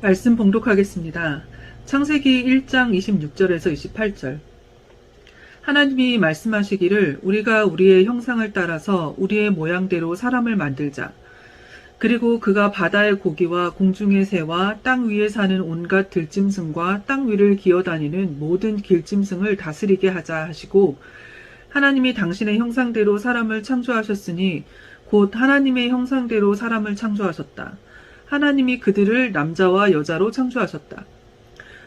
말씀 봉독하겠습니다. 창세기 1장 26절에서 28절. 하나님이 말씀하시기를 우리가 우리의 형상을 따라서 우리의 모양대로 사람을 만들자. 그리고 그가 바다의 고기와 공중의 새와 땅 위에 사는 온갖 들짐승과 땅 위를 기어다니는 모든 길짐승을 다스리게 하자 하시고, 하나님이 당신의 형상대로 사람을 창조하셨으니 곧 하나님의 형상대로 사람을 창조하셨다. 하나님이 그들을 남자와 여자로 창조하셨다.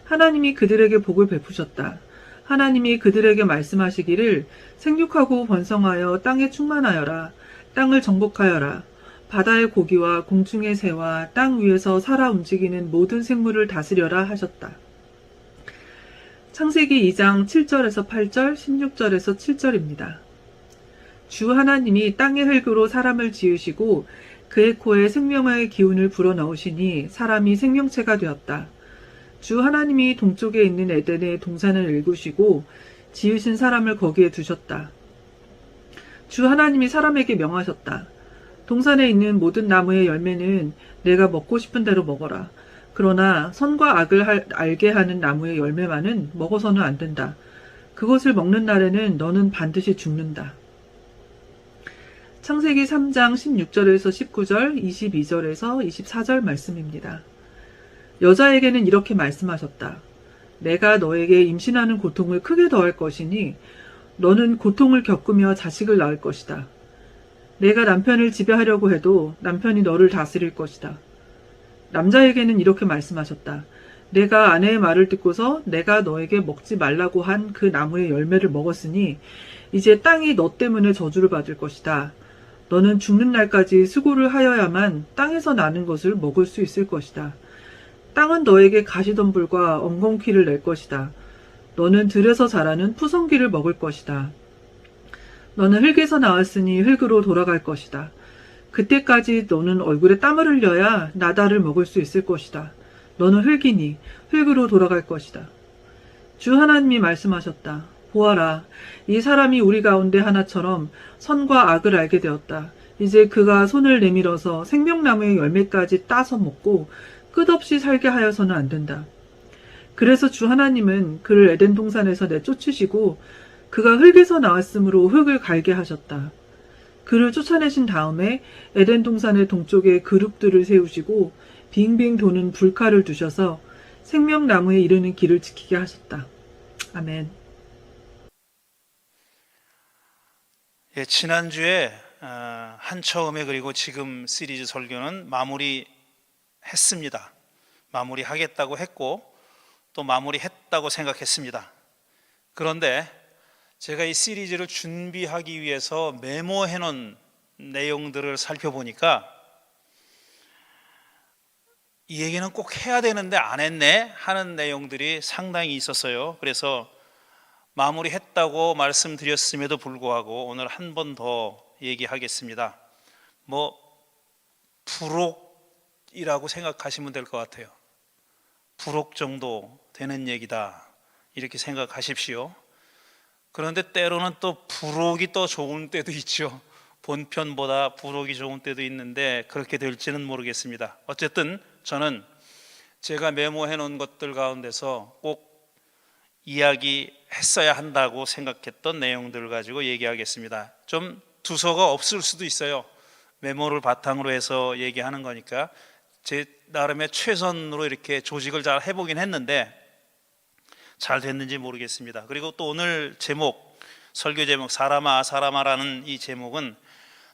하나님이 그들에게 복을 베푸셨다. 하나님이 그들에게 말씀하시기를 생육하고 번성하여 땅에 충만하여라. 땅을 정복하여라. 바다의 고기와 공중의 새와 땅 위에서 살아 움직이는 모든 생물을 다스려라 하셨다. 창세기 2장 7절에서 8절, 16절에서 7절입니다. 주 하나님이 땅의 흙으로 사람을 지으시고 그의 코에 생명의 기운을 불어넣으시니 사람이 생명체가 되었다. 주 하나님이 동쪽에 있는 에덴의 동산을 일구시고 지으신 사람을 거기에 두셨다. 주 하나님이 사람에게 명하셨다. 동산에 있는 모든 나무의 열매는 내가 먹고 싶은 대로 먹어라. 그러나 선과 악을 알게 하는 나무의 열매만은 먹어서는 안 된다. 그것을 먹는 날에는 너는 반드시 죽는다. 창세기 3장 16절에서 19절, 22절에서 24절 말씀입니다. 여자에게는 이렇게 말씀하셨다. 내가 너에게 임신하는 고통을 크게 더할 것이니 너는 고통을 겪으며 자식을 낳을 것이다. 내가 남편을 지배하려고 해도 남편이 너를 다스릴 것이다. 남자에게는 이렇게 말씀하셨다. 내가 아내의 말을 듣고서 내가 너에게 먹지 말라고 한 그 나무의 열매를 먹었으니 이제 땅이 너 때문에 저주를 받을 것이다. 너는 죽는 날까지 수고를 하여야만 땅에서 나는 것을 먹을 수 있을 것이다. 땅은 너에게 가시덤불과 엉겅퀴를 낼 것이다. 너는 들에서 자라는 푸성귀를 먹을 것이다. 너는 흙에서 나왔으니 흙으로 돌아갈 것이다. 그때까지 너는 얼굴에 땀을 흘려야 나다를 먹을 수 있을 것이다. 너는 흙이니 흙으로 돌아갈 것이다. 주 하나님이 말씀하셨다. 보아라, 이 사람이 우리 가운데 하나처럼 선과 악을 알게 되었다. 이제 그가 손을 내밀어서 생명나무의 열매까지 따서 먹고 끝없이 살게 하여서는 안 된다. 그래서 주 하나님은 그를 에덴 동산에서 내쫓으시고 그가 흙에서 나왔으므로 흙을 갈게 하셨다. 그를 쫓아내신 다음에 에덴 동산의 동쪽에 그룹들을 세우시고 빙빙 도는 불칼을 두셔서 생명나무에 이르는 길을 지키게 하셨다. 아멘. 예, 지난주에 한 처음에 그리고 지금 시리즈 설교는 마무리했습니다. 마무리하겠다고 했고 또 마무리했다고 생각했습니다. 그런데 제가 이 시리즈를 준비하기 위해서 메모해 놓은 내용들을 살펴보니까 이 얘기는 꼭 해야 되는데 안 했네 하는 내용들이 상당히 있었어요. 그래서 마무리했다고 말씀드렸음에도 불구하고 오늘 한 번 더 얘기하겠습니다. 부록이라고 생각하시면 될 것 같아요. 부록 정도 되는 얘기다 이렇게 생각하십시오. 그런데 때로는 또 부록이 또 좋은 때도 있죠. 본편보다 부록이 좋은 때도 있는데 그렇게 될지는 모르겠습니다. 어쨌든 저는 제가 메모해 놓은 것들 가운데서 꼭 이야기했어야 한다고 생각했던 내용들을 가지고 얘기하겠습니다. 좀 두서가 없을 수도 있어요. 메모를 바탕으로 해서 얘기하는 거니까 제 나름의 최선으로 이렇게 조직을 잘 해보긴 했는데 잘 됐는지 모르겠습니다. 그리고 또 오늘 제목, 설교 제목 사람아 사람아라는 이 제목은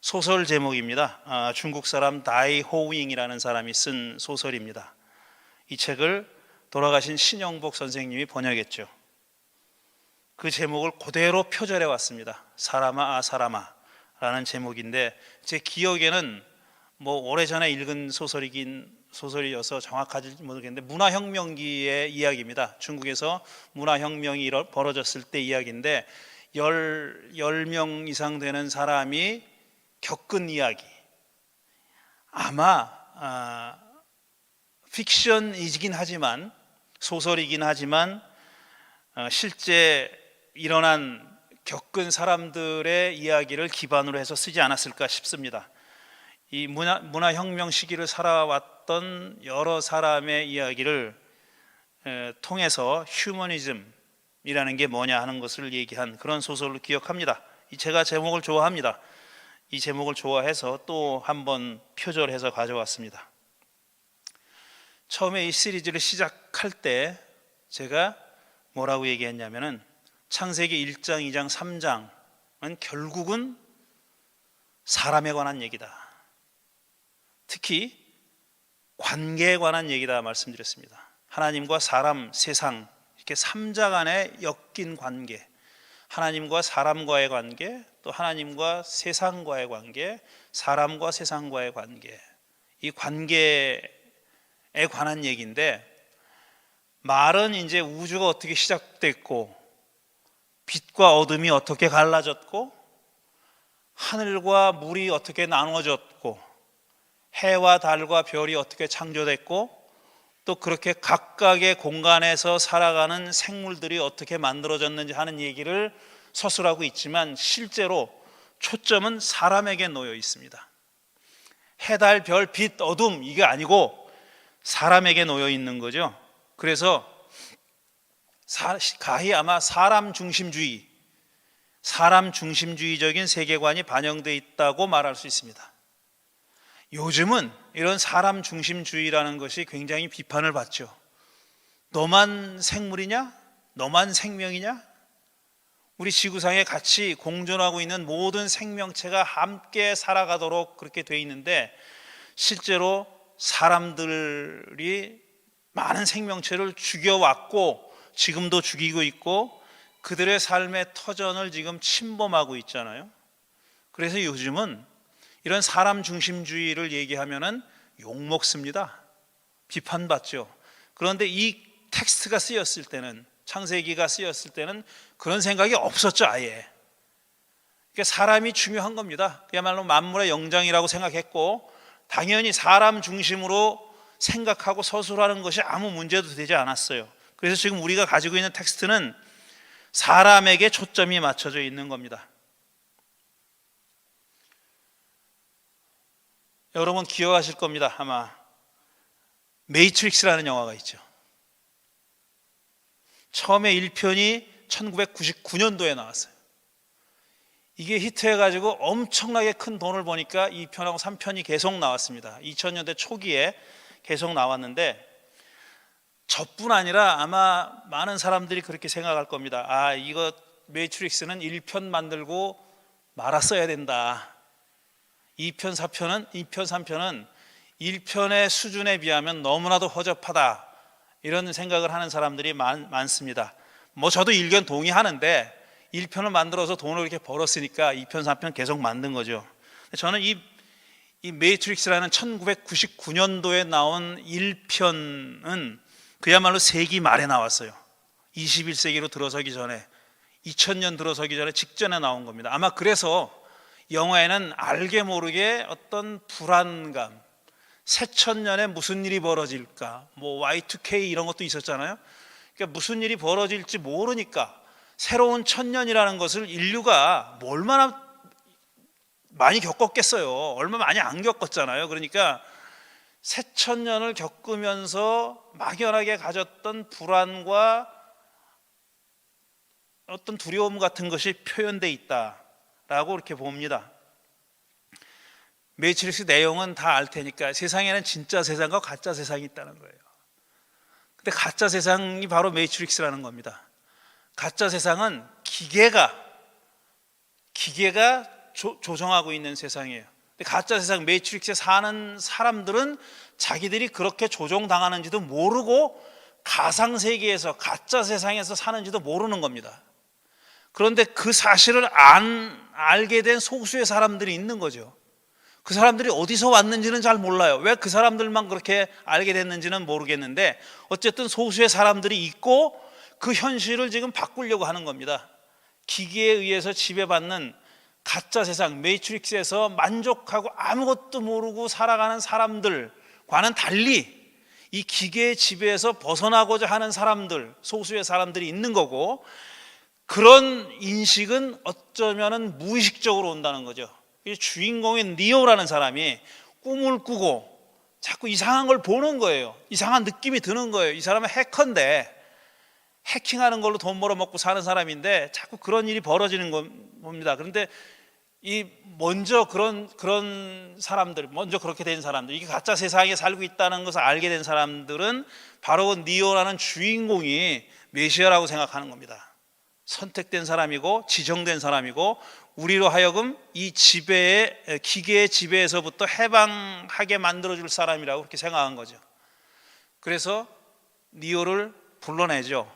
소설 제목입니다. 중국 사람 다이 호잉이라는 사람이 쓴 소설입니다. 이 책을 돌아가신 신영복 선생님이 번역했죠. 그 제목을 그대로 표절해 왔습니다. 사람아 사람아 라는 제목인데 제 기억에는 오래전에 읽은 소설이어서 정확하지 모르겠는데 문화혁명기의 이야기입니다. 중국에서 문화혁명이 벌어졌을 때 이야기인데 10명 이상 되는 사람이 겪은 이야기. 아마 픽션이긴 하지만 소설이긴 하지만 실제 겪은 사람들의 이야기를 기반으로 해서 쓰지 않았을까 싶습니다. 이 문화혁명 시기를 살아왔던 여러 사람의 이야기를 통해서 휴머니즘이라는 게 뭐냐 하는 것을 얘기한 그런 소설을 기억합니다. 제가 제목을 좋아합니다. 이 제목을 좋아해서 또 한번 표절해서 가져왔습니다. 처음에 이 시리즈를 시작할 때 제가 뭐라고 얘기했냐면은 창세기 1장, 2장, 3장은 결국은 사람에 관한 얘기다. 특히 관계에 관한 얘기다 말씀드렸습니다. 하나님과 사람, 세상 이렇게 삼자 간에 엮인 관계, 하나님과 사람과의 관계, 또 하나님과 세상과의 관계, 사람과 세상과의 관계, 이 관계에 관한 얘기인데, 말은 이제 우주가 어떻게 시작됐고 빛과 어둠이 어떻게 갈라졌고 하늘과 물이 어떻게 나누어졌고 해와 달과 별이 어떻게 창조됐고 또 그렇게 각각의 공간에서 살아가는 생물들이 어떻게 만들어졌는지 하는 얘기를 서술하고 있지만 실제로 초점은 사람에게 놓여 있습니다. 해, 달, 별, 빛, 어둠 이게 아니고 사람에게 놓여 있는 거죠. 그래서 가히 아마 사람 중심주의적인 세계관이 반영되어 있다고 말할 수 있습니다. 요즘은 이런 사람 중심주의라는 것이 굉장히 비판을 받죠. 너만 생물이냐? 너만 생명이냐? 우리 지구상에 같이 공존하고 있는 모든 생명체가 함께 살아가도록 그렇게 돼 있는데 실제로 사람들이 많은 생명체를 죽여왔고 지금도 죽이고 있고 그들의 삶의 터전을 지금 침범하고 있잖아요. 그래서 요즘은 이런 사람 중심주의를 얘기하면은 욕먹습니다. 비판받죠. 그런데 이 텍스트가 쓰였을 때는, 창세기가 쓰였을 때는 그런 생각이 없었죠, 아예. 그러니까 사람이 중요한 겁니다. 그야말로 만물의 영장이라고 생각했고 당연히 사람 중심으로 생각하고 서술하는 것이 아무 문제도 되지 않았어요. 그래서 지금 우리가 가지고 있는 텍스트는 사람에게 초점이 맞춰져 있는 겁니다. 여러분 기억하실 겁니다. 아마 매트릭스라는 영화가 있죠. 처음에 1편이 1999년도에 나왔어요. 이게 히트해가지고 엄청나게 큰 돈을 버니까 2편하고 3편이 계속 나왔습니다. 2000년대 초기에 계속 나왔는데 저뿐 아니라 아마 많은 사람들이 그렇게 생각할 겁니다. 아, 이거 매트릭스는 1편 만들고 말았어야 된다. 2편, 3편은 1편의 수준에 비하면 너무나도 허접하다. 이런 생각을 하는 사람들이 많습니다. 뭐 저도 일견 동의하는데 1편을 만들어서 돈을 이렇게 벌었으니까 2편, 3편 계속 만든 거죠. 저는 이 매트릭스라는 1999년도에 나온 1편은 그야말로 세기 말에 나왔어요. 21세기로 들어서기 전에 2000년 들어서기 전에 직전에 나온 겁니다. 아마 그래서 영화에는 알게 모르게 어떤 불안감, 새천년에 무슨 일이 벌어질까, 뭐 Y2K 이런 것도 있었잖아요. 그러니까 무슨 일이 벌어질지 모르니까 새로운 천년이라는 것을 인류가 뭐 얼마나 많이 겪었겠어요. 얼마 많이 안 겪었잖아요. 그러니까 새천년을 겪으면서 막연하게 가졌던 불안과 어떤 두려움 같은 것이 표현되어 있다라고 이렇게 봅니다. 매트릭스 내용은 다 알 테니까 세상에는 진짜 세상과 가짜 세상이 있다는 거예요. 근데 가짜 세상이 바로 매트릭스라는 겁니다. 가짜 세상은 기계가 조정하고 있는 세상이에요. 근데 가짜 세상 매트릭스에 사는 사람들은 자기들이 그렇게 조종당하는지도 모르고 가상세계에서 가짜 세상에서 사는지도 모르는 겁니다. 그런데 그 사실을 알게 된 소수의 사람들이 있는 거죠. 그 사람들이 어디서 왔는지는 잘 몰라요. 왜 그 사람들만 그렇게 알게 됐는지는 모르겠는데 어쨌든 소수의 사람들이 있고 그 현실을 지금 바꾸려고 하는 겁니다. 기기에 의해서 지배받는 가짜 세상 매트릭스에서 만족하고 아무것도 모르고 살아가는 사람들과는 달리 이 기계의 지배에서 벗어나고자 하는 사람들, 소수의 사람들이 있는 거고 그런 인식은 어쩌면은 무의식적으로 온다는 거죠. 이 주인공인 니오라는 사람이 꿈을 꾸고 자꾸 이상한 걸 보는 거예요. 이상한 느낌이 드는 거예요. 이 사람은 해커인데 해킹하는 걸로 돈 벌어먹고 사는 사람인데 자꾸 그런 일이 벌어지는 겁니다. 그런데 이 먼저 그런 사람들, 먼저 그렇게 된 사람들, 이게 가짜 세상에 살고 있다는 것을 알게 된 사람들은 바로 니오라는 주인공이 메시아라고 생각하는 겁니다. 선택된 사람이고 지정된 사람이고 우리로 하여금 이 지배의 기계의 지배에서부터 해방하게 만들어줄 사람이라고 그렇게 생각한 거죠. 그래서 니오를 불러내죠.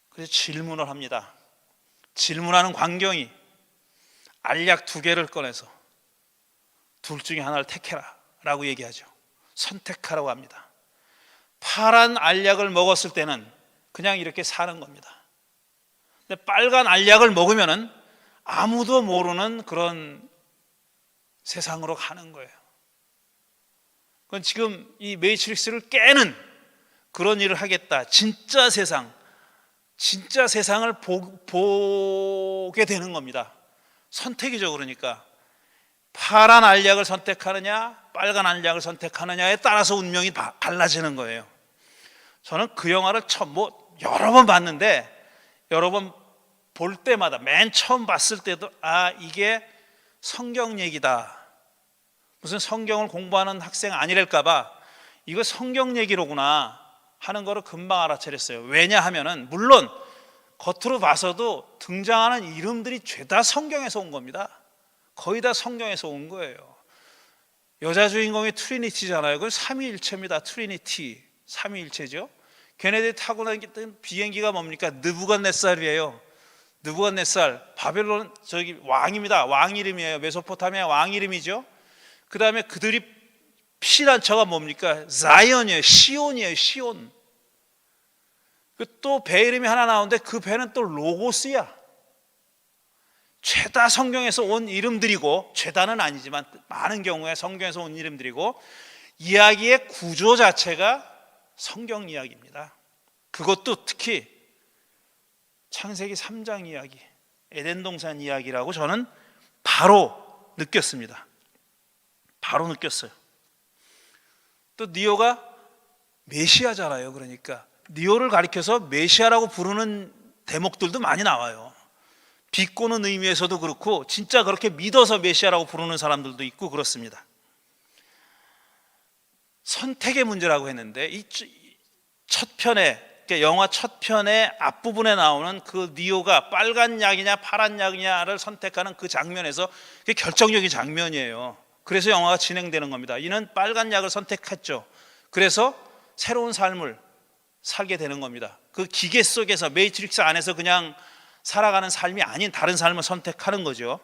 그래서 질문을 합니다. 질문하는 광경이 알약 2개를 꺼내서 둘 중에 하나를 택해라 라고 얘기하죠. 선택하라고 합니다. 파란 알약을 먹었을 때는 그냥 이렇게 사는 겁니다. 근데 빨간 알약을 먹으면은 아무도 모르는 그런 세상으로 가는 거예요. 그건 지금 이 매트릭스를 깨는 그런 일을 하겠다. 진짜 세상을 보게 되는 겁니다. 선택이죠. 그러니까 파란 알약을 선택하느냐 빨간 알약을 선택하느냐에 따라서 운명이 달라지는 거예요. 저는 그 영화를 여러 번 봤는데 여러 번 볼 때마다 맨 처음 봤을 때도 이게 성경 얘기다. 무슨 성경을 공부하는 학생 아니랄까 봐 이거 성경 얘기로구나 하는 거를 금방 알아차렸어요. 왜냐하면은 물론 겉으로 봐서도 등장하는 이름들이 죄다 성경에서 온 겁니다. 거의 다 성경에서 온 거예요. 여자 주인공이 트리니티잖아요. 그건 삼위일체입니다. 트리니티, 삼위일체죠. 걔네들이 타고 다니던 비행기가 뭡니까? 느부갓네살이에요. 느부갓네살, 바벨론 왕입니다. 왕 이름이에요. 메소포타미아 왕 이름이죠. 그 다음에 그들이 피난처가 뭡니까? 자이언이에요. 시온이에요. 시온. 또 배 이름이 하나 나오는데 그 배는 또 로고스야. 죄다 성경에서 온 이름들이고, 죄다는 아니지만 많은 경우에 성경에서 온 이름들이고, 이야기의 구조 자체가 성경 이야기입니다. 그것도 특히 창세기 3장 이야기, 에덴 동산 이야기라고 저는 바로 느꼈습니다. 바로 느꼈어요. 또 니오가 메시아잖아요. 그러니까 니오를 가리켜서 메시아라고 부르는 대목들도 많이 나와요. 비꼬는 의미에서도 그렇고 진짜 그렇게 믿어서 메시아라고 부르는 사람들도 있고 그렇습니다. 선택의 문제라고 했는데 이 첫 편에, 그러니까 영화 첫 편의 앞부분에 나오는 그 니오가 빨간 약이냐 파란 약이냐를 선택하는 그 장면에서 그게 결정적인 장면이에요. 그래서 영화가 진행되는 겁니다. 이는 빨간 약을 선택했죠. 그래서 새로운 삶을 살게 되는 겁니다. 그 기계 속에서 매트릭스 안에서 그냥 살아가는 삶이 아닌 다른 삶을 선택하는 거죠.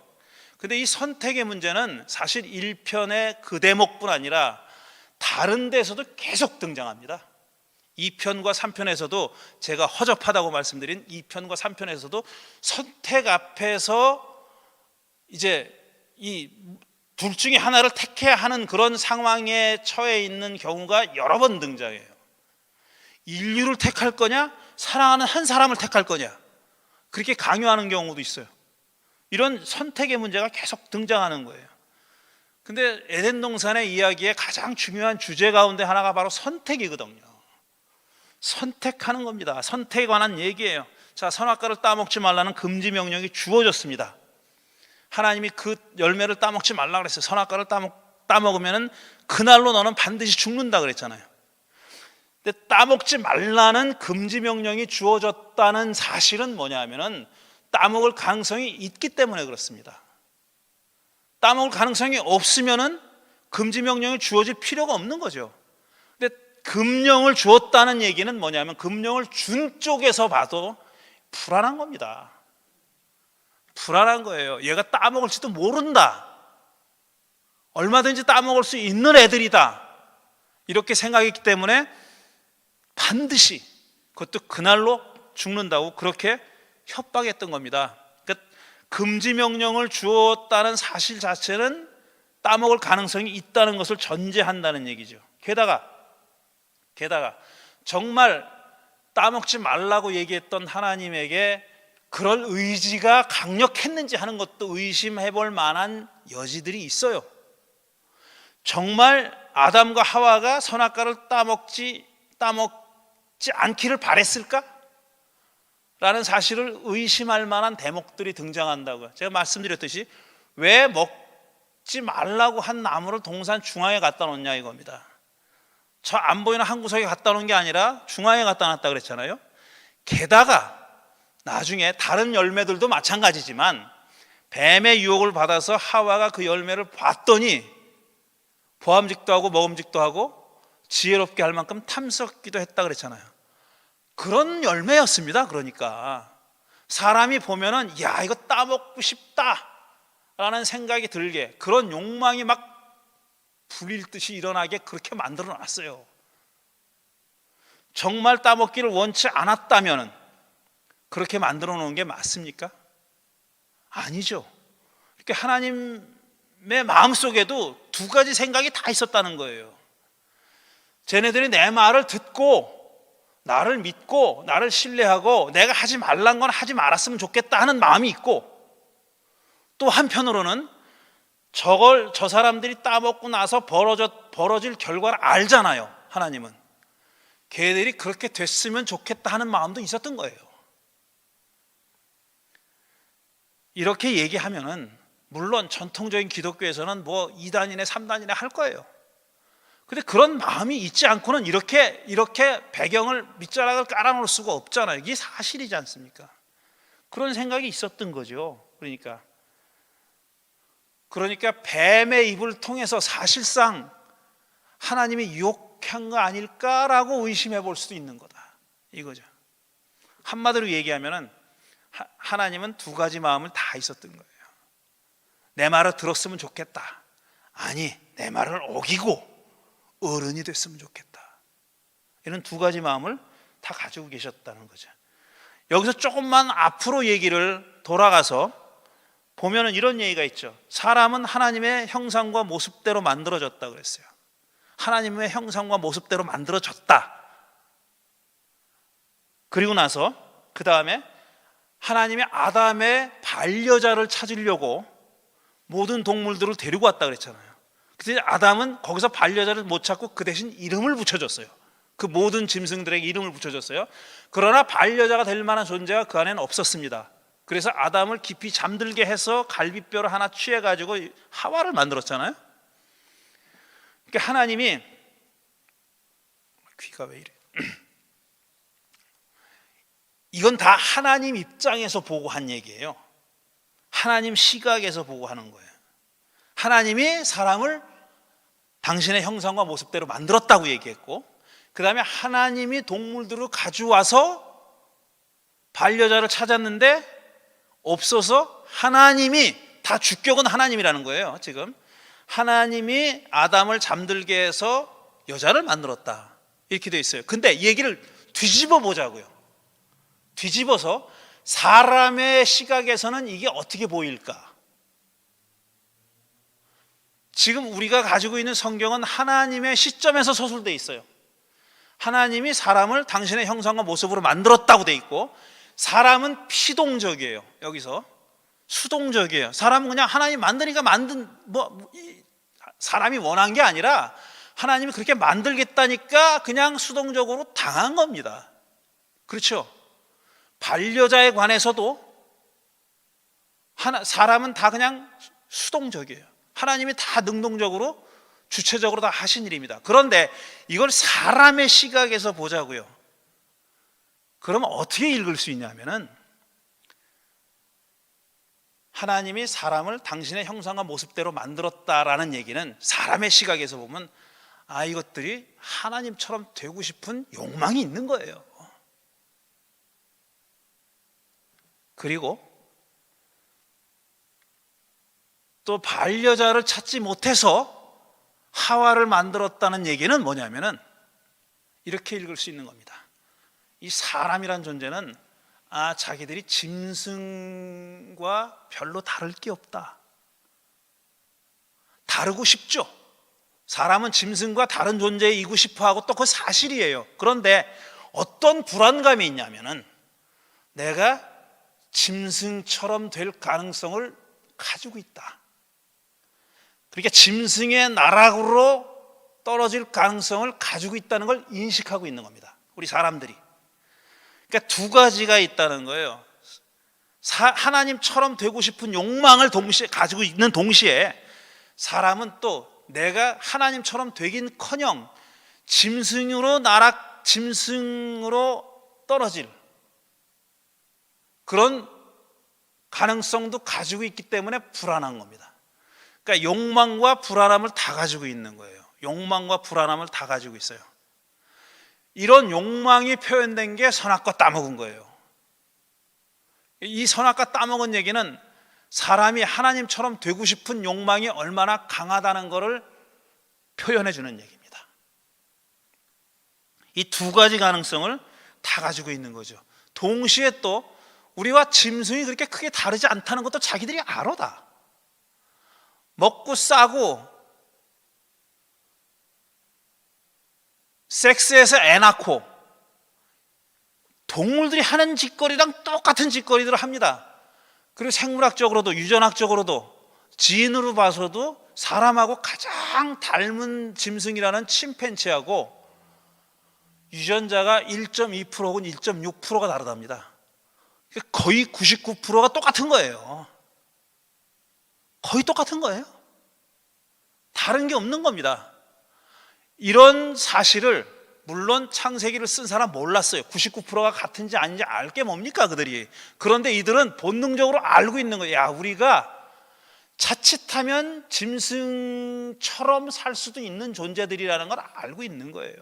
근데 이 선택의 문제는 사실 1편의 그 대목뿐 아니라 다른 데서도 계속 등장합니다. 2편과 3편에서도 제가 허접하다고 말씀드린 2편과 3편에서도 선택 앞에서 이제 이 둘 중에 하나를 택해야 하는 그런 상황에 처해 있는 경우가 여러 번 등장해요. 인류를 택할 거냐, 사랑하는 한 사람을 택할 거냐, 그렇게 강요하는 경우도 있어요. 이런 선택의 문제가 계속 등장하는 거예요. 근데 에덴 동산의 이야기의 가장 중요한 주제 가운데 하나가 바로 선택이거든요. 선택하는 겁니다. 선택에 관한 얘기예요. 자, 선악과를 따먹지 말라는 금지 명령이 주어졌습니다. 하나님이 그 열매를 따먹지 말라 그랬어요. 선악과를 따먹으면 그날로 너는 반드시 죽는다 그랬잖아요. 근데 따먹지 말라는 금지 명령이 주어졌다는 사실은 뭐냐 하면은 따먹을 가능성이 있기 때문에 그렇습니다. 따먹을 가능성이 없으면은 금지 명령이 주어질 필요가 없는 거죠. 근데 금령을 주었다는 얘기는 뭐냐면 금령을 준 쪽에서 봐도 불안한 겁니다. 불안한 거예요. 얘가 따먹을지도 모른다. 얼마든지 따먹을 수 있는 애들이다. 이렇게 생각했기 때문에 반드시 그것도 그날로 죽는다고 그렇게 협박했던 겁니다. 그러니까 금지 명령을 주었다는 사실 자체는 따먹을 가능성이 있다는 것을 전제한다는 얘기죠. 게다가 정말 따먹지 말라고 얘기했던 하나님에게 그럴 의지가 강력했는지 하는 것도 의심해 볼 만한 여지들이 있어요. 정말 아담과 하와가 선악과를 따먹지 않기를 바랬을까? 라는 사실을 의심할 만한 대목들이 등장한다고요. 제가 말씀드렸듯이 왜 먹지 말라고 한 나무를 동산 중앙에 갖다 놓냐 이겁니다. 저 안 보이는 한 구석에 갖다 놓은 게 아니라 중앙에 갖다 놨다 그랬잖아요. 게다가 나중에 다른 열매들도 마찬가지지만 뱀의 유혹을 받아서 하와가 그 열매를 봤더니 보암직도 하고 먹음직도 하고 지혜롭게 할 만큼 탐스럽기도 했다 그랬잖아요. 그런 열매였습니다. 그러니까 사람이 보면은 야 이거 따먹고 싶다 라는 생각이 들게, 그런 욕망이 막 불일 듯이 일어나게 그렇게 만들어 놨어요. 정말 따먹기를 원치 않았다면 그렇게 만들어 놓은 게 맞습니까? 아니죠. 이렇게 하나님의 마음속에도 두 가지 생각이 다 있었다는 거예요. 쟤네들이 내 말을 듣고 나를 믿고 나를 신뢰하고 내가 하지 말란 건 하지 말았으면 좋겠다 하는 마음이 있고, 또 한편으로는 저 사람들이 따먹고 나서 벌어질 결과를 알잖아요. 하나님은 걔들이 그렇게 됐으면 좋겠다 하는 마음도 있었던 거예요. 이렇게 얘기하면은 물론 전통적인 기독교에서는 뭐 2단이네 3단이네 할 거예요. 근데 그런 마음이 있지 않고는 이렇게 배경을 밑자락을 깔아놓을 수가 없잖아요. 이게 사실이지 않습니까? 그런 생각이 있었던 거죠. 그러니까 뱀의 입을 통해서 사실상 하나님이 유혹한 거 아닐까라고 의심해 볼 수도 있는 거다 이거죠. 한마디로 얘기하면은 하나님은 두 가지 마음을 다 있었던 거예요. 내 말을 들었으면 좋겠다, 아니 내 말을 어기고 어른이 됐으면 좋겠다, 이런 두 가지 마음을 다 가지고 계셨다는 거죠. 여기서 조금만 앞으로 얘기를 돌아가서 보면은 이런 얘기가 있죠. 사람은 하나님의 형상과 모습대로 만들어졌다 그랬어요. 하나님의 형상과 모습대로 만들어졌다. 그리고 나서 그 다음에 하나님이 아담의 반려자를 찾으려고 모든 동물들을 데리고 왔다 그랬잖아요. 근데 아담은 거기서 반려자를 못 찾고 그 대신 이름을 붙여줬어요. 그 모든 짐승들에게 이름을 붙여줬어요. 그러나 반려자가 될 만한 존재가 그 안에는 없었습니다. 그래서 아담을 깊이 잠들게 해서 갈비뼈를 하나 취해가지고 하와를 만들었잖아요. 그러니까 하나님이, 귀가 왜 이래? 이건 다 하나님 입장에서 보고 한 얘기예요. 하나님 시각에서 보고 하는 거예요. 하나님이 사람을 당신의 형상과 모습대로 만들었다고 얘기했고, 그 다음에 하나님이 동물들을 가져와서 반려자를 찾았는데 없어서 하나님이, 다 주격은 하나님이라는 거예요. 지금 하나님이 아담을 잠들게 해서 여자를 만들었다 이렇게 되어 있어요. 근데 이 얘기를 뒤집어 보자고요. 뒤집어서 사람의 시각에서는 이게 어떻게 보일까? 지금 우리가 가지고 있는 성경은 하나님의 시점에서 서술되어 있어요. 하나님이 사람을 당신의 형상과 모습으로 만들었다고 되어 있고, 사람은 피동적이에요. 여기서 수동적이에요. 사람은 그냥 하나님 만드니까 사람이 원한 게 아니라 하나님이 그렇게 만들겠다니까 그냥 수동적으로 당한 겁니다. 그렇죠? 반려자에 관해서도 사람은 다 그냥 수동적이에요. 하나님이 다 능동적으로 주체적으로 다 하신 일입니다. 그런데 이걸 사람의 시각에서 보자고요. 그러면 어떻게 읽을 수 있냐면은, 하나님이 사람을 당신의 형상과 모습대로 만들었다라는 얘기는 사람의 시각에서 보면 이것들이 하나님처럼 되고 싶은 욕망이 있는 거예요. 그리고 또 반려자를 찾지 못해서 하와를 만들었다는 얘기는 뭐냐면은 이렇게 읽을 수 있는 겁니다. 이 사람이란 존재는 자기들이 짐승과 별로 다를 게 없다. 다르고 싶죠. 사람은 짐승과 다른 존재이고 싶어하고 또 그 사실이에요. 그런데 어떤 불안감이 있냐면은, 내가 짐승처럼 될 가능성을 가지고 있다. 그러니까 짐승의 나락으로 떨어질 가능성을 가지고 있다는 걸 인식하고 있는 겁니다. 우리 사람들이. 그러니까 두 가지가 있다는 거예요. 하나님처럼 되고 싶은 욕망을 동시에 가지고 있는 동시에 사람은 또 내가 하나님처럼 되긴커녕 짐승으로 떨어질 그런 가능성도 가지고 있기 때문에 불안한 겁니다. 그러니까 욕망과 불안함을 다 가지고 있는 거예요. 욕망과 불안함을 다 가지고 있어요. 이런 욕망이 표현된 게 선악과 따먹은 거예요. 이 선악과 따먹은 얘기는 사람이 하나님처럼 되고 싶은 욕망이 얼마나 강하다는 것을 표현해 주는 얘기입니다. 이 두 가지 가능성을 다 가지고 있는 거죠. 동시에 또 우리와 짐승이 그렇게 크게 다르지 않다는 것도 자기들이 알아 다. 먹고 싸고 섹스해서 애 낳고 동물들이 하는 짓거리랑 똑같은 짓거리들을 합니다. 그리고 생물학적으로도 유전학적으로도 지인으로 봐서도 사람하고 가장 닮은 짐승이라는 침팬지하고 유전자가 1.2% 혹은 1.6%가 다르답니다. 거의 99%가 똑같은 거예요. 거의 똑같은 거예요. 다른 게 없는 겁니다. 이런 사실을 물론 창세기를 쓴 사람 몰랐어요. 99%가 같은지 아닌지 알 게 뭡니까 그들이. 그런데 이들은 본능적으로 알고 있는 거예요. 야, 우리가 자칫하면 짐승처럼 살 수도 있는 존재들이라는 걸 알고 있는 거예요.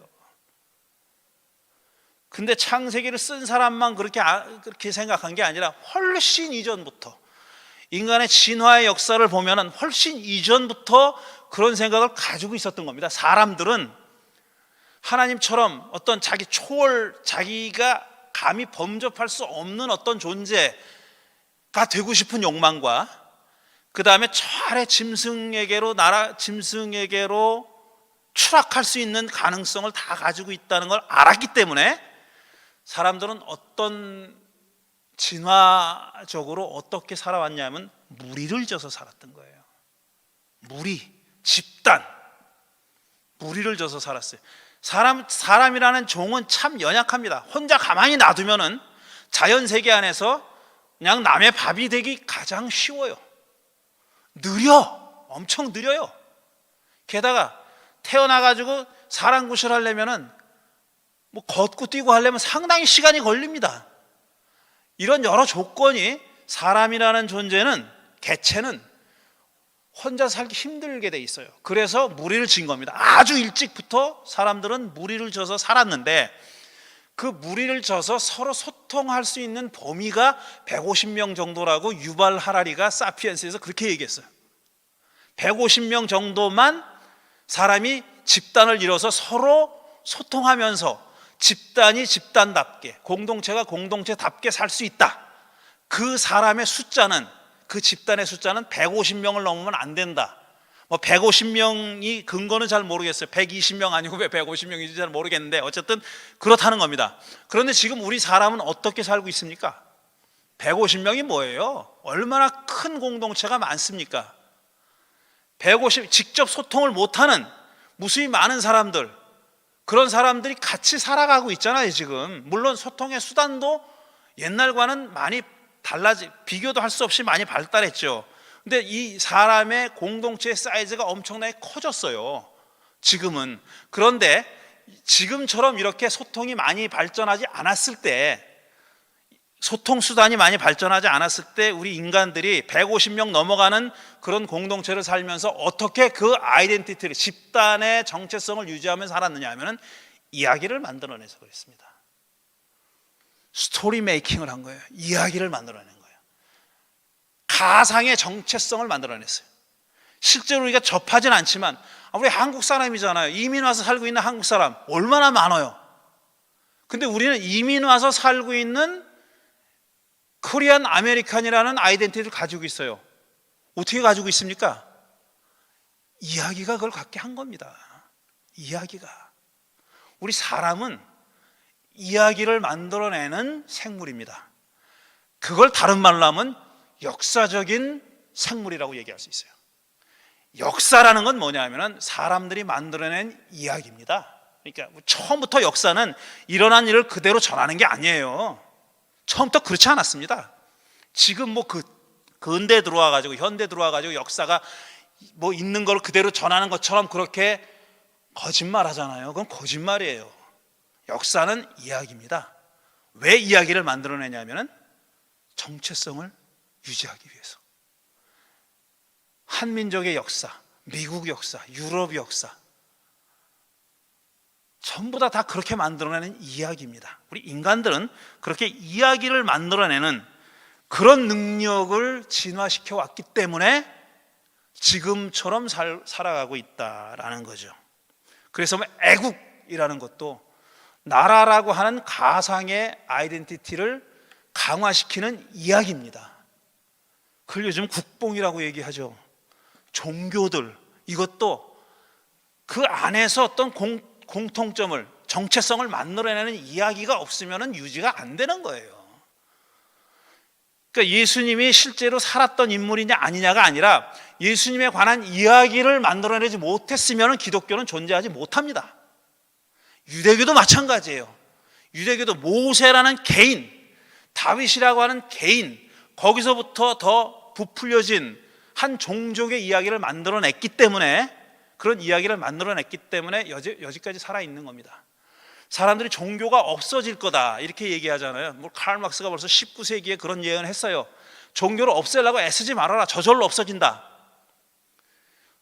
근데 창세기를 쓴 사람만 그렇게 생각한 게 아니라 훨씬 이전부터 인간의 진화의 역사를 보면은 훨씬 이전부터 그런 생각을 가지고 있었던 겁니다. 사람들은 하나님처럼 어떤 자기가 감히 범접할 수 없는 어떤 존재가 되고 싶은 욕망과 그 다음에 저 아래 짐승에게로 추락할 수 있는 가능성을 다 가지고 있다는 걸 알았기 때문에 사람들은 어떤 진화적으로 어떻게 살아왔냐면 무리를 져서 살았던 거예요. 집단, 무리를 져서 살았어요. 사람이라는 종은 참 연약합니다. 혼자 가만히 놔두면은 자연 세계 안에서 그냥 남의 밥이 되기 가장 쉬워요. 엄청 느려요. 게다가 태어나가지고 사람 구실하려면은 뭐 걷고 뛰고 하려면 상당히 시간이 걸립니다. 이런 여러 조건이 사람이라는 개체는 혼자 살기 힘들게 돼 있어요. 그래서 무리를 진 겁니다. 아주 일찍부터 사람들은 무리를 져서 살았는데 그 무리를 져서 서로 소통할 수 있는 범위가 150명 정도라고 유발 하라리가 사피엔스에서 그렇게 얘기했어요. 150명 정도만 사람이 집단을 이뤄서 서로 소통하면서 집단이 집단답게, 공동체가 공동체답게 살 수 있다. 그 집단의 숫자는 150명을 넘으면 안 된다. 150명이 근거는 잘 모르겠어요. 120명 아니고 왜 150명인지 잘 모르겠는데 어쨌든 그렇다는 겁니다. 그런데 지금 우리 사람은 어떻게 살고 있습니까? 150명이 뭐예요? 얼마나 큰 공동체가 많습니까? 직접 소통을 못하는 무수히 많은 사람들, 그런 사람들이 같이 살아가고 있잖아요 지금. 물론 소통의 수단도 옛날과는 많이 비교도 할 수 없이 많이 발달했죠. 근데 이 사람의 공동체의 사이즈가 엄청나게 커졌어요 지금은. 그런데 지금처럼 이렇게 소통이 많이 발전하지 않았을 때, 소통 수단이 많이 발전하지 않았을 때 우리 인간들이 150명 넘어가는 그런 공동체를 살면서 어떻게 그 아이덴티티를, 집단의 정체성을 유지하면서 살았느냐 하면은 이야기를 만들어내서 그랬습니다. 스토리 메이킹을 한 거예요. 이야기를 만들어낸 거예요. 가상의 정체성을 만들어냈어요. 실제로 우리가 접하진 않지만 우리 한국 사람이잖아요. 이민 와서 살고 있는 한국 사람 얼마나 많아요. 근데 우리는 이민 와서 살고 있는 코리안 아메리칸이라는 아이덴티티를 가지고 있어요. 어떻게 가지고 있습니까? 이야기가 그걸 갖게 한 겁니다. 이야기가. 우리 사람은 이야기를 만들어내는 생물입니다. 그걸 다른 말로 하면 역사적인 생물이라고 얘기할 수 있어요. 역사라는 건 뭐냐면은 사람들이 만들어낸 이야기입니다. 그러니까 처음부터 역사는 일어난 일을 그대로 전하는 게 아니에요. 처음부터 그렇지 않았습니다. 지금 뭐 근대 들어와 가지고 현대 들어와 가지고 역사가 뭐 있는 걸 그대로 전하는 것처럼 그렇게 거짓말하잖아요. 그건 거짓말이에요. 역사는 이야기입니다. 왜 이야기를 만들어내냐면은 정체성을 유지하기 위해서. 한민족의 역사, 미국 역사, 유럽 역사 전부 다 그렇게 만들어내는 이야기입니다. 우리 인간들은 그렇게 이야기를 만들어내는 그런 능력을 진화시켜 왔기 때문에 지금처럼 살아가고 있다라는 거죠. 그래서 뭐 애국이라는 것도 나라라고 하는 가상의 아이덴티티를 강화시키는 이야기입니다. 그걸 요즘 국뽕이라고 얘기하죠. 종교들, 이것도 그 안에서 어떤 공통점을, 정체성을 만들어내는 이야기가 없으면 유지가 안 되는 거예요. 그러니까 예수님이 실제로 살았던 인물이냐 아니냐가 아니라 예수님에 관한 이야기를 만들어내지 못했으면 기독교는 존재하지 못합니다. 유대교도 마찬가지예요. 유대교도 모세라는 개인, 다윗이라고 하는 개인, 거기서부터 더 부풀려진 한 종족의 이야기를 만들어냈기 때문에, 그런 이야기를 만들어냈기 때문에 여지까지 살아있는 겁니다. 사람들이 종교가 없어질 거다 이렇게 얘기하잖아요. 뭐 칼 막스가 벌써 19세기에 그런 예언을 했어요. 종교를 없애려고 애쓰지 말아라. 저절로 없어진다.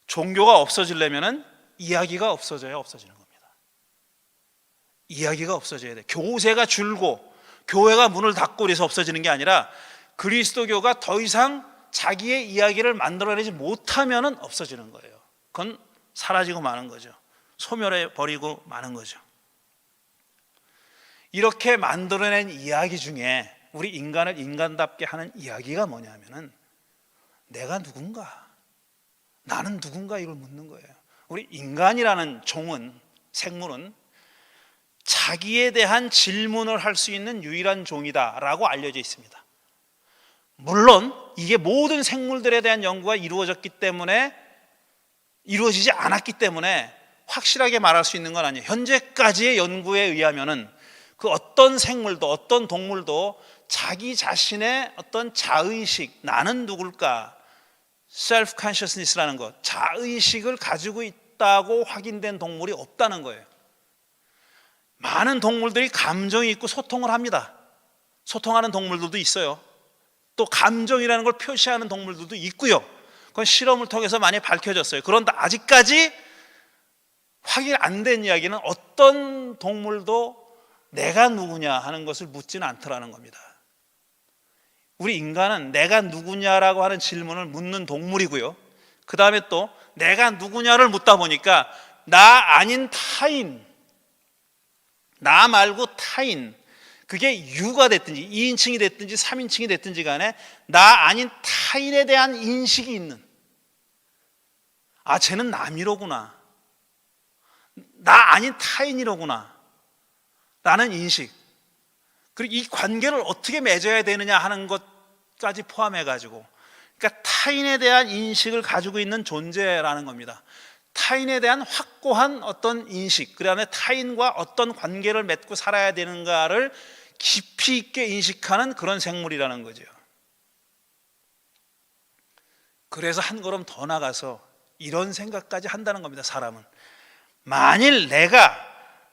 종교가 없어지려면은 이야기가 없어지는 겁니다. 이야기가 없어져야 돼. 교세가 줄고 교회가 문을 닫고 그래서 없어지는 게 아니라 그리스도교가 더 이상 자기의 이야기를 만들어내지 못하면은 없어지는 거예요. 그건 사라지고 마는 거죠. 소멸해 버리고 마는 거죠. 이렇게 만들어낸 이야기 중에 우리 인간을 인간답게 하는 이야기가 뭐냐면은 내가 누군가, 나는 누군가, 이걸 묻는 거예요. 우리 인간이라는 종은, 생물은 자기에 대한 질문을 할 수 있는 유일한 종이다라고 알려져 있습니다. 물론 이게 모든 생물들에 대한 연구가 이루어지지 않았기 때문에 확실하게 말할 수 있는 건 아니에요. 현재까지의 연구에 의하면은 그 어떤 생물도 어떤 동물도 자기 자신의 어떤 자의식, 나는 누굴까, self consciousness라는 것, 자의식을 가지고 있다고 확인된 동물이 없다는 거예요. 많은 동물들이 감정이 있고 소통을 합니다. 소통하는 동물들도 있어요. 또 감정이라는 걸 표시하는 동물들도 있고요. 그건 실험을 통해서 많이 밝혀졌어요. 그런데 아직까지 확인 안 된 이야기는 어떤 동물도 내가 누구냐 하는 것을 묻지는 않더라는 겁니다. 우리 인간은 내가 누구냐라고 하는 질문을 묻는 동물이고요. 그 다음에 또 내가 누구냐를 묻다 보니까 나 아닌 타인, 나 말고 타인, 그게 유가 됐든지 2인칭이 됐든지 3인칭이 됐든지 간에 나 아닌 타인에 대한 인식이 있는, 아 쟤는 남이로구나, 나 아닌 타인이로구나 라는 인식, 그리고 이 관계를 어떻게 맺어야 되느냐 하는 것까지 포함해 가지고, 그러니까 타인에 대한 인식을 가지고 있는 존재라는 겁니다. 타인에 대한 확고한 어떤 인식, 그 다음에 타인과 어떤 관계를 맺고 살아야 되는가를 깊이 있게 인식하는 그런 생물이라는 거죠. 그래서 한 걸음 더 나가서 이런 생각까지 한다는 겁니다. 사람은 만일 내가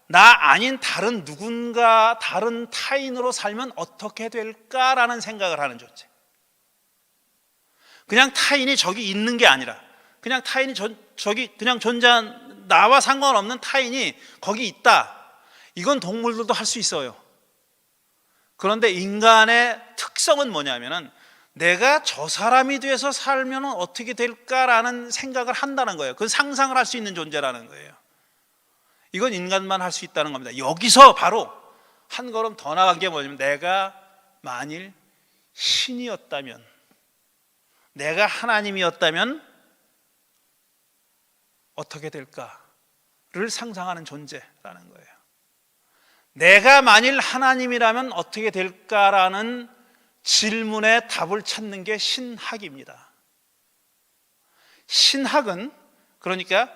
나 아닌 다른 누군가, 다른 타인으로 살면 어떻게 될까라는 생각을 하는 존재. 그냥 타인이 저기 있는 게 아니라, 그냥 타인이 저기 그냥 존재한, 나와 상관없는 타인이 거기 있다, 이건 동물들도 할 수 있어요. 그런데 인간의 특성은 뭐냐면은 내가 저 사람이 돼서 살면 어떻게 될까라는 생각을 한다는 거예요. 그건 상상을 할 수 있는 존재라는 거예요. 이건 인간만 할 수 있다는 겁니다. 여기서 바로 한 걸음 더 나간 게 뭐냐면, 내가 만일 신이었다면, 내가 하나님이었다면 어떻게 될까를 상상하는 존재라는 거예요. 내가 만일 하나님이라면 어떻게 될까라는 질문에 답을 찾는 게 신학입니다. 신학은 그러니까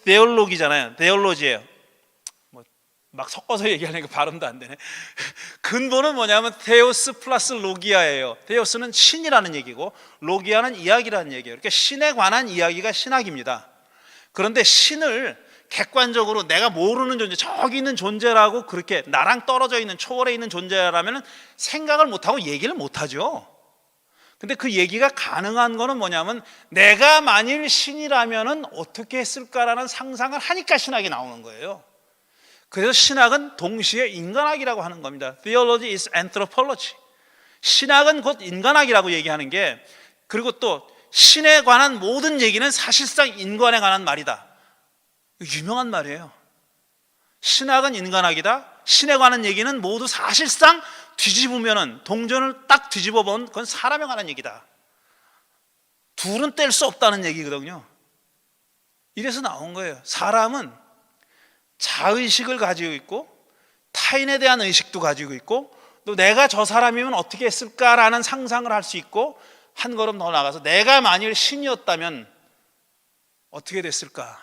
데올로기잖아요. 데올로지예요. 막 섞어서 얘기하니까 발음도 안 되네. 근본은 뭐냐면 테오스 플러스 로기아예요. 테오스는 신이라는 얘기고 로기아는 이야기라는 얘기예요. 그러니까 신에 관한 이야기가 신학입니다. 그런데 신을 객관적으로 내가 모르는 존재, 저기 있는 존재라고 그렇게 나랑 떨어져 있는 초월해 있는 존재라면 생각을 못하고 얘기를 못하죠. 근데 그 얘기가 가능한 거는 뭐냐면 내가 만일 신이라면 어떻게 했을까라는 상상을 하니까 신학이 나오는 거예요. 그래서 신학은 동시에 인간학이라고 하는 겁니다. Theology is anthropology. 신학은 곧 인간학이라고 얘기하는 게, 그리고 또 신에 관한 모든 얘기는 사실상 인간에 관한 말이다. 유명한 말이에요. 신학은 인간학이다. 신에 관한 얘기는 모두 사실상 뒤집으면은, 동전을 딱 뒤집어 보면 그건 사람에 관한 얘기다. 둘은 뗄 수 없다는 얘기거든요. 이래서 나온 거예요. 사람은 자의식을 가지고 있고 타인에 대한 의식도 가지고 있고 또 내가 저 사람이면 어떻게 했을까라는 상상을 할 수 있고, 한 걸음 더 나가서 내가 만일 신이었다면 어떻게 됐을까,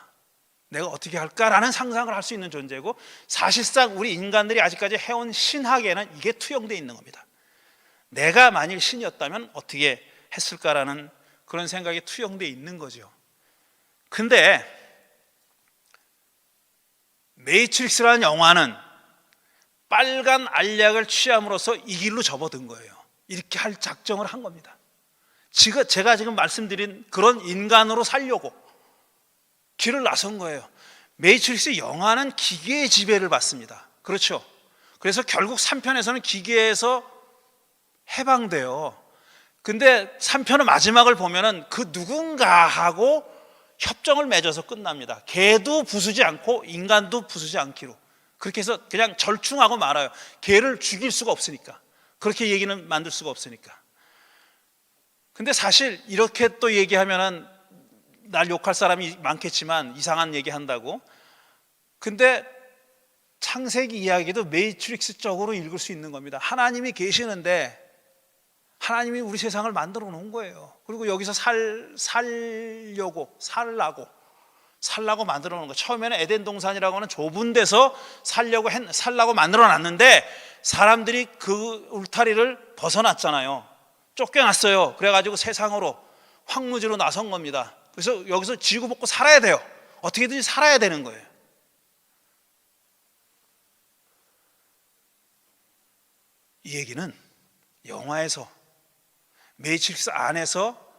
내가 어떻게 할까라는 상상을 할 수 있는 존재고, 사실상 우리 인간들이 아직까지 해온 신학에는 이게 투영되어 있는 겁니다. 내가 만일 신이었다면 어떻게 했을까라는 그런 생각이 투영되어 있는 거죠. 근데 매트릭스라는 영화는 빨간 알약을 취함으로써 이 길로 접어든 거예요. 이렇게 할 작정을 한 겁니다. 제가 지금 말씀드린 그런 인간으로 살려고 길을 나선 거예요. 매트릭스 영화는 기계의 지배를 받습니다. 그렇죠? 그래서 결국 3편에서는 기계에서 해방돼요. 근데 3편의 마지막을 보면은 그 누군가하고 협정을 맺어서 끝납니다. 개도 부수지 않고 인간도 부수지 않기로. 그렇게 해서 그냥 절충하고 말아요. 개를 죽일 수가 없으니까. 그렇게 얘기는 만들 수가 없으니까. 근데 사실 이렇게 또 얘기하면은 날 욕할 사람이 많겠지만 이상한 얘기 한다고. 근데 창세기 이야기도 매트릭스적으로 읽을 수 있는 겁니다. 하나님이 계시는데 하나님이 우리 세상을 만들어 놓은 거예요. 그리고 여기서 살라고 만들어 놓은 거. 처음에는 에덴 동산이라고 하는 좁은 데서 살라고 만들어 놨는데 사람들이 그 울타리를 벗어났잖아요. 쫓겨났어요. 그래가지고 세상으로 황무지로 나선 겁니다. 그래서 여기서 지고 먹고 살아야 돼요. 어떻게든지 살아야 되는 거예요. 이 얘기는 영화에서 매트릭스 안에서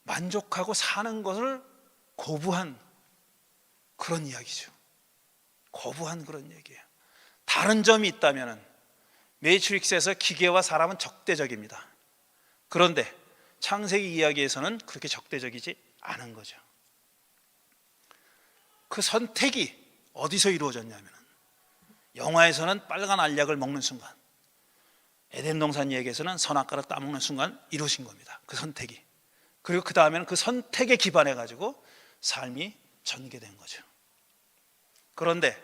만족하고 사는 것을 거부한 그런 이야기죠. 거부한 그런 얘기예요. 다른 점이 있다면 매트릭스에서 기계와 사람은 적대적입니다. 그런데 창세기 이야기에서는 그렇게 적대적이지 않은 거죠. 그 선택이 어디서 이루어졌냐면 영화에서는 빨간 알약을 먹는 순간, 에덴 동산 이야기에서는 선악과를 따먹는 순간 이루어진 겁니다. 그 선택이. 그리고 그 다음에는 그 선택에 기반해 가지고 삶이 전개된 거죠. 그런데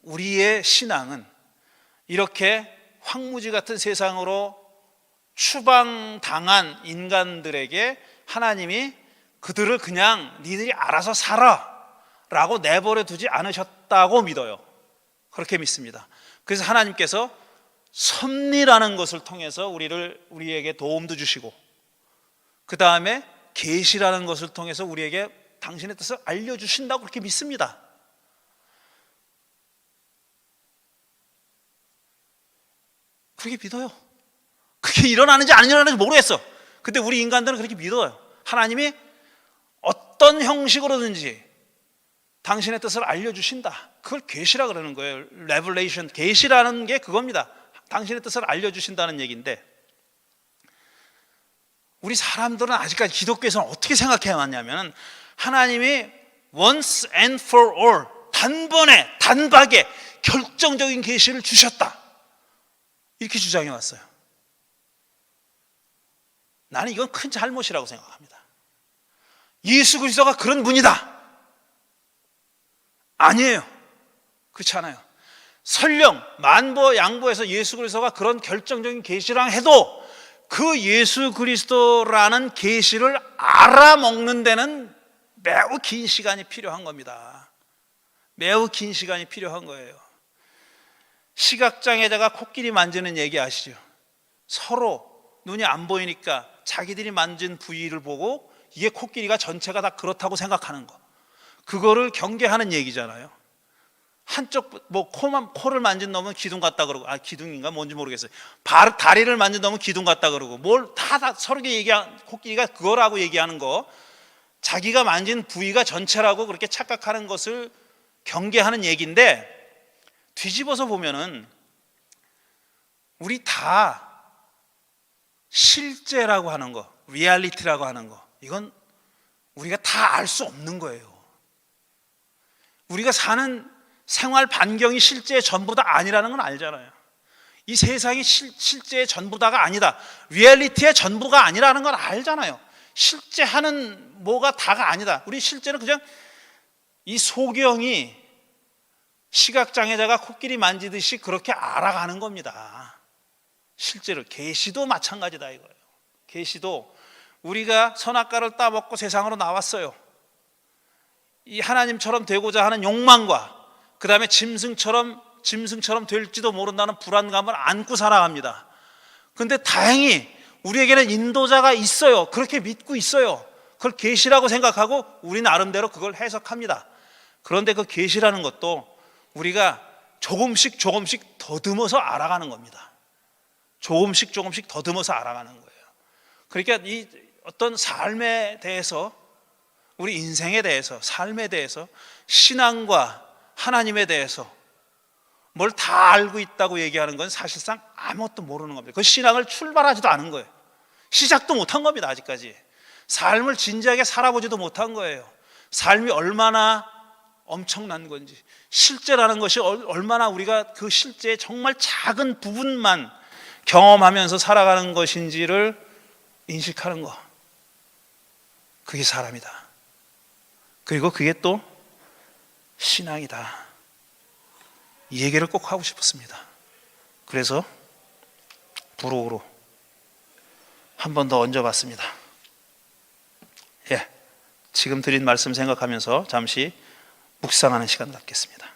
우리의 신앙은 이렇게 황무지 같은 세상으로 추방당한 인간들에게 하나님이 그들을 그냥 니들이 알아서 살아 라고 내버려 두지 않으셨다고 믿어요. 그렇게 믿습니다. 그래서 하나님께서 섭리라는 것을 통해서 우리에게 도움도 주시고, 그 다음에 계시라는 것을 통해서 우리에게 당신의 뜻을 알려주신다고 그렇게 믿습니다. 그렇게 믿어요. 그게 일어나는지 안 일어나는지 모르겠어. 근데 우리 인간들은 그렇게 믿어요. 하나님이 어떤 형식으로든지 당신의 뜻을 알려주신다. 그걸 계시라 그러는 거예요. 레벨레이션, 계시라는 게 그겁니다. 당신의 뜻을 알려주신다는 얘기인데, 우리 사람들은 아직까지 기독교에서는 어떻게 생각해 왔냐면 하나님이 once and for all, 단번에 단박에 결정적인 계시를 주셨다, 이렇게 주장해 왔어요. 나는 이건 큰 잘못이라고 생각합니다. 예수 그리스도가 그런 분이다? 아니에요. 그렇지 않아요. 설령 만보 양보해서 예수 그리스도가 그런 결정적인 계시랑 해도 그 예수 그리스도라는 계시를 알아먹는 데는 매우 긴 시간이 필요한 겁니다. 매우 긴 시간이 필요한 거예요. 시각장애자가 코끼리 만지는 얘기 아시죠? 서로 눈이 안 보이니까 자기들이 만진 부위를 보고 이게 코끼리가 전체가 다 그렇다고 생각하는 거, 그거를 경계하는 얘기잖아요. 한쪽 뭐 코를 만진 놈은 기둥 같다 그러고, 기둥인가 뭔지 모르겠어요. 다리를 만진 놈은 기둥 같다 그러고, 뭘 다 서로 얘기한 코끼리가 그거라고 얘기하는 거, 자기가 만진 부위가 전체라고 그렇게 착각하는 것을 경계하는 얘기인데, 뒤집어서 보면은 우리 다 실제라고 하는 거, 리얼리티라고 하는 거, 이건 우리가 다 알 수 없는 거예요. 우리가 사는 생활 반경이 실제의 전부다 아니라는 건 알잖아요. 이 세상이 실제의 전부다가 아니다, 리얼리티의 전부가 아니라는 건 알잖아요. 실제 하는 뭐가 다가 아니다. 우리 실제는 그냥 이 소경이 시각장애자가 코끼리 만지듯이 그렇게 알아가는 겁니다. 실제로 계시도 마찬가지다 이거예요. 계시도 우리가 선악과를 따먹고 세상으로 나왔어요. 이 하나님처럼 되고자 하는 욕망과 그 다음에 짐승처럼 될지도 모른다는 불안감을 안고 살아갑니다. 그런데 다행히 우리에게는 인도자가 있어요. 그렇게 믿고 있어요. 그걸 계시라고 생각하고 우리 나름대로 그걸 해석합니다. 그런데 그 계시라는 것도 우리가 조금씩 더듬어서 알아가는 겁니다. 조금씩 더듬어서 알아가는 거예요. 그러니까 이 어떤 삶에 대해서, 우리 인생에 대해서, 삶에 대해서, 신앙과 하나님에 대해서 뭘 다 알고 있다고 얘기하는 건 사실상 아무것도 모르는 겁니다. 그 신앙을 출발하지도 않은 거예요. 시작도 못한 겁니다. 아직까지 삶을 진지하게 살아보지도 못한 거예요. 삶이 얼마나 엄청난 건지, 실제라는 것이 얼마나 우리가 그 실제의 정말 작은 부분만 경험하면서 살아가는 것인지를 인식하는 거, 그게 사람이다. 그리고 그게 또 신앙이다. 이 얘기를 꼭 하고 싶었습니다. 그래서 부록으로 한 번 더 얹어봤습니다. 지금 드린 말씀 생각하면서 잠시 묵상하는 시간 갖겠습니다.